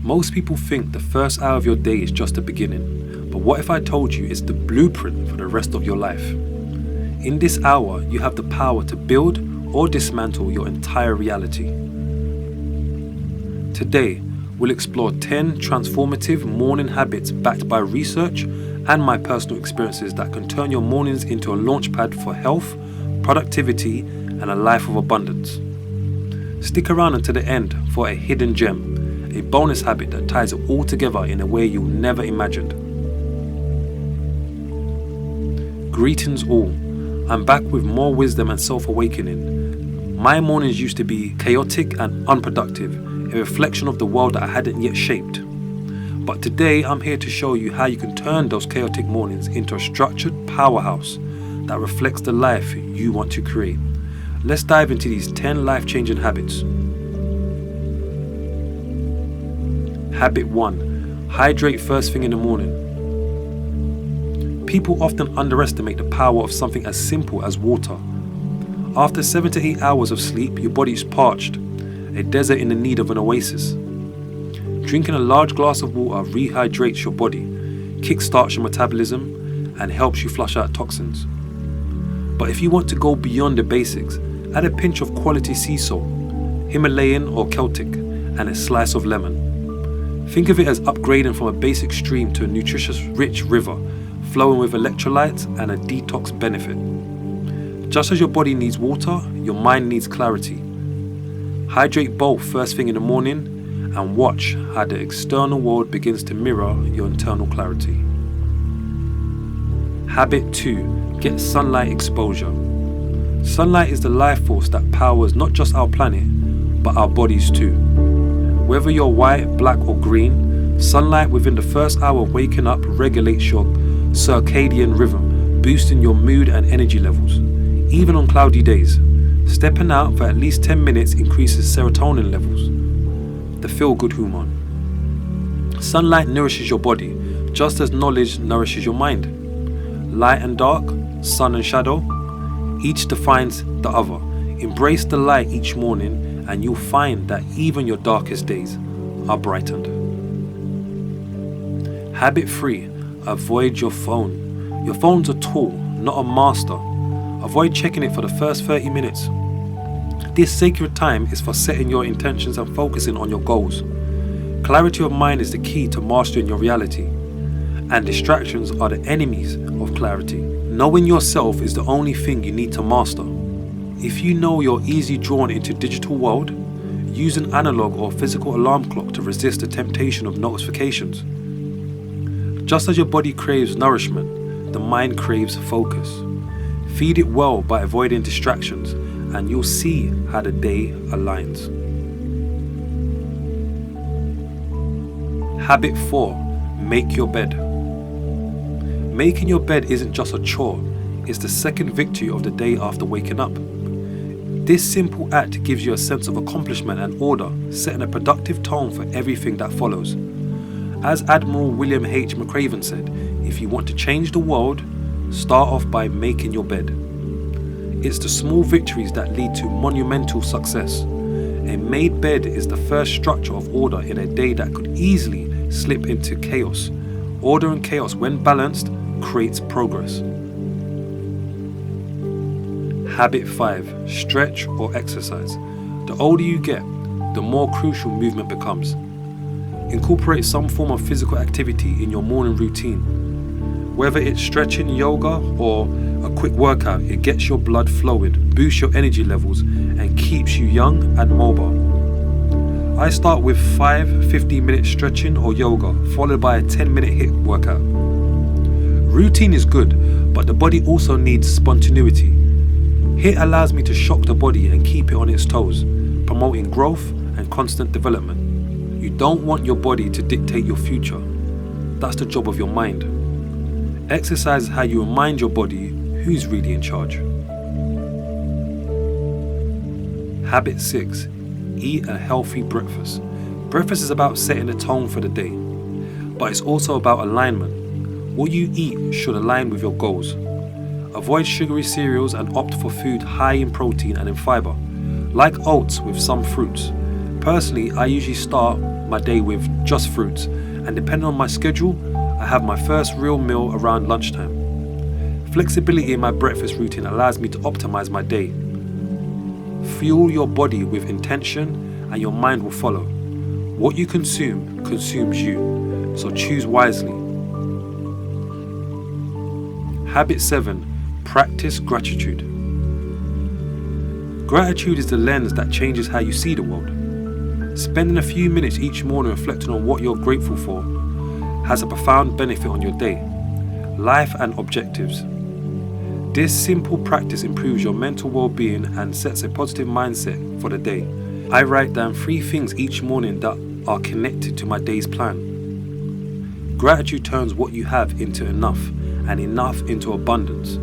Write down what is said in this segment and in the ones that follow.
Most people think the first hour of your day is just the beginning, but what if I told you it's the blueprint for the rest of your life? In this hour, you have the power to build or dismantle your entire reality. Today, we'll explore 10 transformative morning habits backed by research and my personal experiences that can turn your mornings into a launchpad for health, productivity, and a life of abundance. Stick around until the end for a hidden gem, a bonus habit that ties it all together in a way you never imagined. Greetings all, I'm back with more wisdom and self-awakening. My mornings used to be chaotic and unproductive, a reflection of the world that I hadn't yet shaped. But today I'm here to show you how you can turn those chaotic mornings into a structured powerhouse that reflects the life you want to create. Let's dive into these 10 life-changing habits. Habit 1. Hydrate first thing in the morning. People often underestimate the power of something as simple as water. After 7 to 8 hours of sleep, your body is parched, a desert in the need of an oasis. Drinking a large glass of water rehydrates your body, kickstarts your metabolism, and helps you flush out toxins. But if you want to go beyond the basics, add a pinch of quality sea salt, Himalayan or Celtic, and a slice of lemon. Think of it as upgrading from a basic stream to a nutritious, rich river, flowing with electrolytes and a detox benefit. Just as your body needs water, your mind needs clarity. Hydrate both first thing in the morning and watch how the external world begins to mirror your internal clarity. Habit 2. Get sunlight exposure. Sunlight is the life force that powers not just our planet, but our bodies too. Whether you're white, black or green, sunlight within the first hour of waking up regulates your circadian rhythm, boosting your mood and energy levels. Even on cloudy days, stepping out for at least 10 minutes increases serotonin levels, the feel-good hormone. Sunlight nourishes your body, just as knowledge nourishes your mind. Light and dark, sun and shadow, each defines the other. Embrace the light each morning and you'll find that even your darkest days are brightened. Habit 3. Avoid your phone. Your phone's a tool, not a master. Avoid checking it for the first 30 minutes. This sacred time is for setting your intentions and focusing on your goals. Clarity of mind is the key to mastering your reality, and distractions are the enemies of clarity. Knowing yourself is the only thing you need to master. If you know you're easily drawn into digital world, use an analog or physical alarm clock to resist the temptation of notifications. Just as your body craves nourishment, the mind craves focus. Feed it well by avoiding distractions, and you'll see how the day aligns. Habit 4. Make your bed. Making your bed isn't just a chore, it's the second victory of the day after waking up. This simple act gives you a sense of accomplishment and order, setting a productive tone for everything that follows. As Admiral William H. McRaven said, if you want to change the world, start off by making your bed. It's the small victories that lead to monumental success. A made bed is the first structure of order in a day that could easily slip into chaos. Order and chaos, when balanced, creates progress. Habit 5. Stretch or exercise. The older you get, the more crucial movement becomes. Incorporate some form of physical activity in your morning routine. Whether it's stretching, yoga, or a quick workout, it gets your blood flowing, boosts your energy levels, and keeps you young and mobile. I start with 5 15-minute stretching or yoga, followed by a 10-minute HIIT workout. Routine is good, but the body also needs spontaneity. HIIT allows me to shock the body and keep it on its toes, promoting growth and constant development. You don't want your body to dictate your future. That's the job of your mind. Exercise is how you remind your body who's really in charge. Habit 6. Eat a healthy breakfast. Breakfast is about setting the tone for the day, but it's also about alignment. What you eat should align with your goals. Avoid sugary cereals and opt for food high in protein and in fiber, like oats with some fruits. Personally, I usually start my day with just fruits, and depending on my schedule, I have my first real meal around lunchtime. Flexibility in my breakfast routine allows me to optimize my day. Fuel your body with intention and your mind will follow. What you consume consumes you, so choose wisely. Habit 7. Practice gratitude. Gratitude is the lens that changes how you see the world. Spending a few minutes each morning reflecting on what you're grateful for has a profound benefit on your day, life and objectives. This simple practice improves your mental well-being and sets a positive mindset for the day. I write down 3 things each morning that are connected to my day's plan. Gratitude turns what you have into enough and enough into abundance.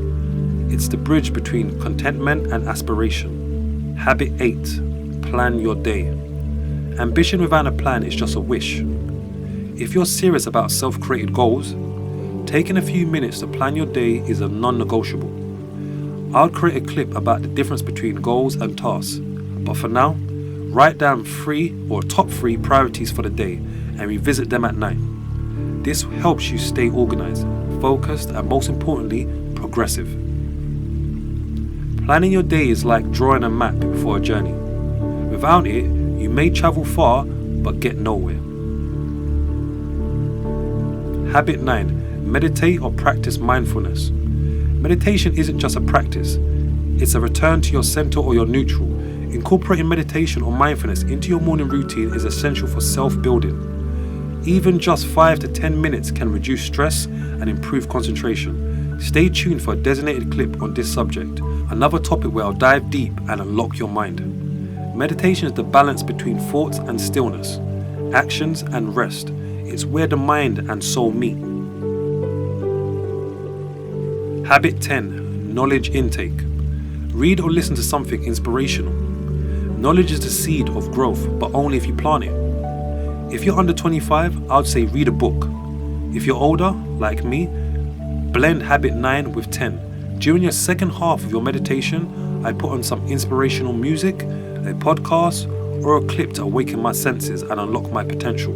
It's the bridge between contentment and aspiration. Habit 8. Plan your day. Ambition without a plan is just a wish. If you're serious about self-created goals, taking a few minutes to plan your day is a non-negotiable. I'll create a clip about the difference between goals and tasks, but for now, write down 3 or top 3 priorities for the day and revisit them at night. This helps you stay organized, focused, and most importantly, progressive. Planning your day is like drawing a map for a journey. Without it, you may travel far but get nowhere. Habit 9. Meditate or practice mindfulness. Meditation isn't just a practice, it's a return to your center or your neutral. Incorporating meditation or mindfulness into your morning routine is essential for self-building. Even just 5 to 10 minutes can reduce stress and improve concentration. Stay tuned for a designated clip on this subject, another topic where I'll dive deep and unlock your mind. Meditation is the balance between thoughts and stillness, actions and rest. It's where the mind and soul meet. Habit 10. Knowledge intake. Read or listen to something inspirational. Knowledge is the seed of growth, but only if you plant it. If you're under 25, I'd say read a book. If you're older, like me, blend habit 9 with 10. During your second half of your meditation, I put on some inspirational music, a podcast, or a clip to awaken my senses and unlock my potential.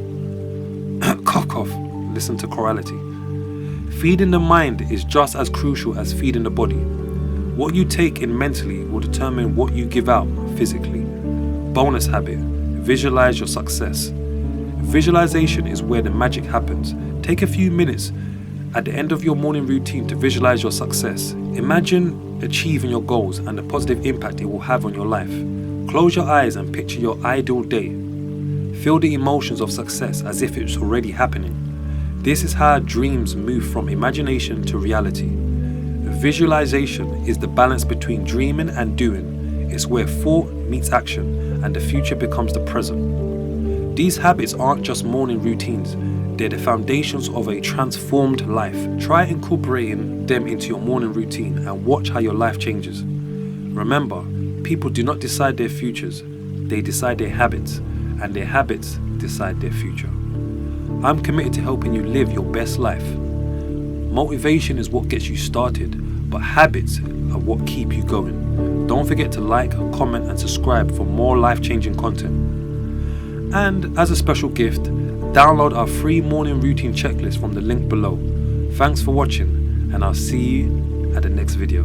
Cough, cough. Listen to Coreality. Feeding the mind is just as crucial as feeding the body. What you take in mentally will determine what you give out physically. Bonus habit. Visualize your success. Visualization is where the magic happens. Take a few minutes at the end of your morning routine to visualize your success. Imagine achieving your goals and the positive impact it will have on your life. Close your eyes and picture your ideal day. Feel the emotions of success as if it's already happening. This is how dreams move from imagination to reality. Visualization is the balance between dreaming and doing. It's where thought meets action and the future becomes the present. These habits aren't just morning routines, they're the foundations of a transformed life. Try incorporating them into your morning routine and watch how your life changes. Remember, people do not decide their futures, they decide their habits, and their habits decide their future. I'm committed to helping you live your best life. Motivation is what gets you started, but habits are what keep you going. Don't forget to like, comment, and subscribe for more life-changing content. And as a special gift, download our free morning routine checklist from the link below. Thanks for watching, and I'll see you at the next video.